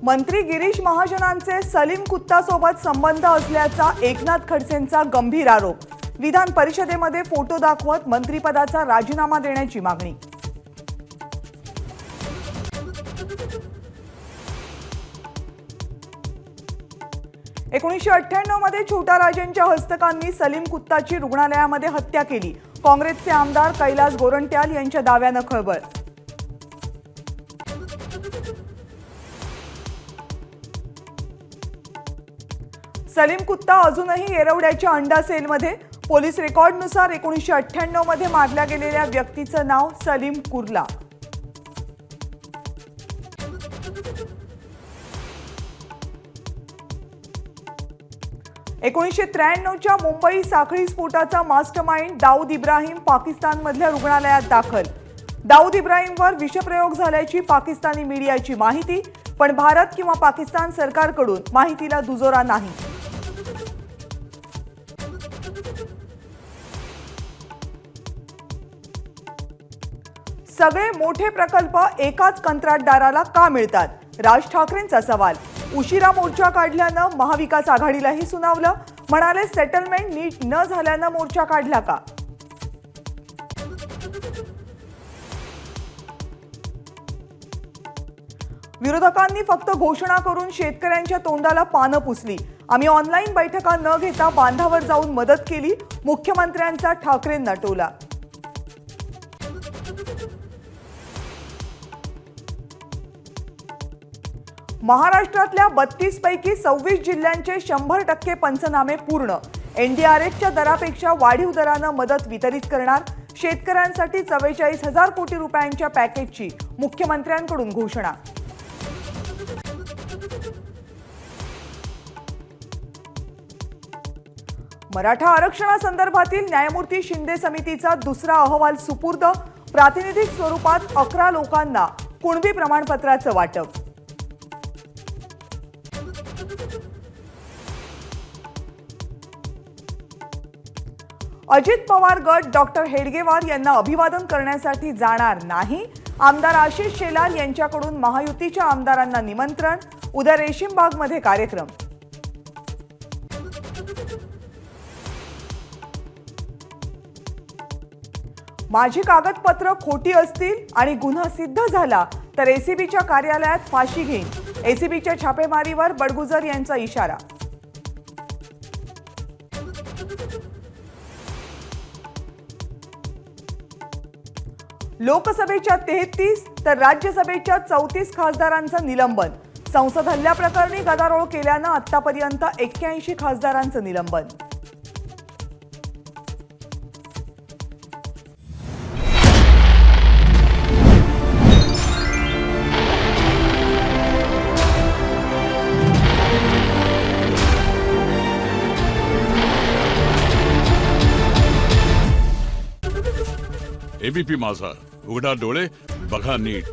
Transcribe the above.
मंत्री गिरीश महाजनांचे सलीम कुत्तासोबत संबंध असल्याचा एकनाथ खडसेंचा गंभीर आरोप। विधान परिषदेमध्ये फोटो दाखवत मंत्रिपदाचा राजीनामा देण्याची मागणी। एकोणीसशे 98 मध्ये छोटा राजेंच्या हस्तकांनी सलीम कुत्ताची रुग्णालयामध्ये हत्या केली। काँग्रेसचे आमदार कैलास गोरंट्याल यांच्या दाव्यानं खळबळ। सलीम कुत्ता अजूनही येरवड्याच्या अंडा सेलमध्ये। पोलीस रेकॉर्डनुसार 1998 मध्ये मारल्या गेलेल्या व्यक्तीचं नाव सलीम कुर्ला। एकोणीसशे 93च्या मुंबई साखळी स्फोटाचा मास्टरमाइंड दाऊद इब्राहिम पाकिस्तानमधल्या रुग्णालयात दाखल। दाऊद इब्राहिमवर विषप्रयोग झाल्याची पाकिस्तानी मीडियाची माहिती, पण भारत किंवा पाकिस्तान सरकारकडून माहितीला दुजोरा नाही। सगळे मोठे प्रकल्प एकाच कंत्राटदाराला का मिळतात? राज ठाकरेंचा सवाल। उशिरा मोर्चा काढल्यानं महाविकास आघाडीलाही सुनावलं। म्हणाले, सेटलमेंट नीट न झाल्यानं मोर्चा काढला का? विरोधकांनी फक्त घोषणा करून शेतकऱ्यांच्या तोंडाला पानं पुसली। आम्ही ऑनलाईन बैठका न घेता बांधावर जाऊन मदत केली। मुख्यमंत्र्यांचा ठाकरेंना टोला। महाराष्ट्रातल्या 32 पैकी 26 जिल्ह्यांचे 100% पंचनामे पूर्ण। एनडीआरएफच्या दरापेक्षा वाढीव दरानं मदत वितरित करणार। शेतकऱ्यांसाठी 44,000 कोटी रुपयांच्या पॅकेजची मुख्यमंत्र्यांकडून घोषणा। मराठा आरक्षणासंदर्भातील न्यायमूर्ती शिंदे समितीचा दुसरा अहवाल सुपूर्द। प्रातिनिधिक स्वरूपात 11 लोकांना कुणबी प्रमाणपत्राचं वाटप। अजित पवार गट डॉक्टर हेडगेवार यांना अभिवादन करण्यासाठी जाणार नाही। आमदार आशिष शेलार यांच्याकडून महायुतीच्या आमदारांना निमंत्रण। उद्या रेशीमबागमध्ये कार्यक्रम। माझी कागदपत्र खोटी असतील आणि गुन्हा सिद्ध झाला तर एसीबीच्या कार्यालयात फाशी घेईन। एसीबीच्या छापेमारीवर बडगुजर यांचा इशारा। लोकसभेच्या 33 तर राज्यसभेच्या 34 खासदारांचं निलंबन। संसद हल्ल्याप्रकरणी गदारोळ केल्यानं आतापर्यंत 81 खासदारांचं निलंबन। एबीपी माझा, उघडा डोळे बघा नीट।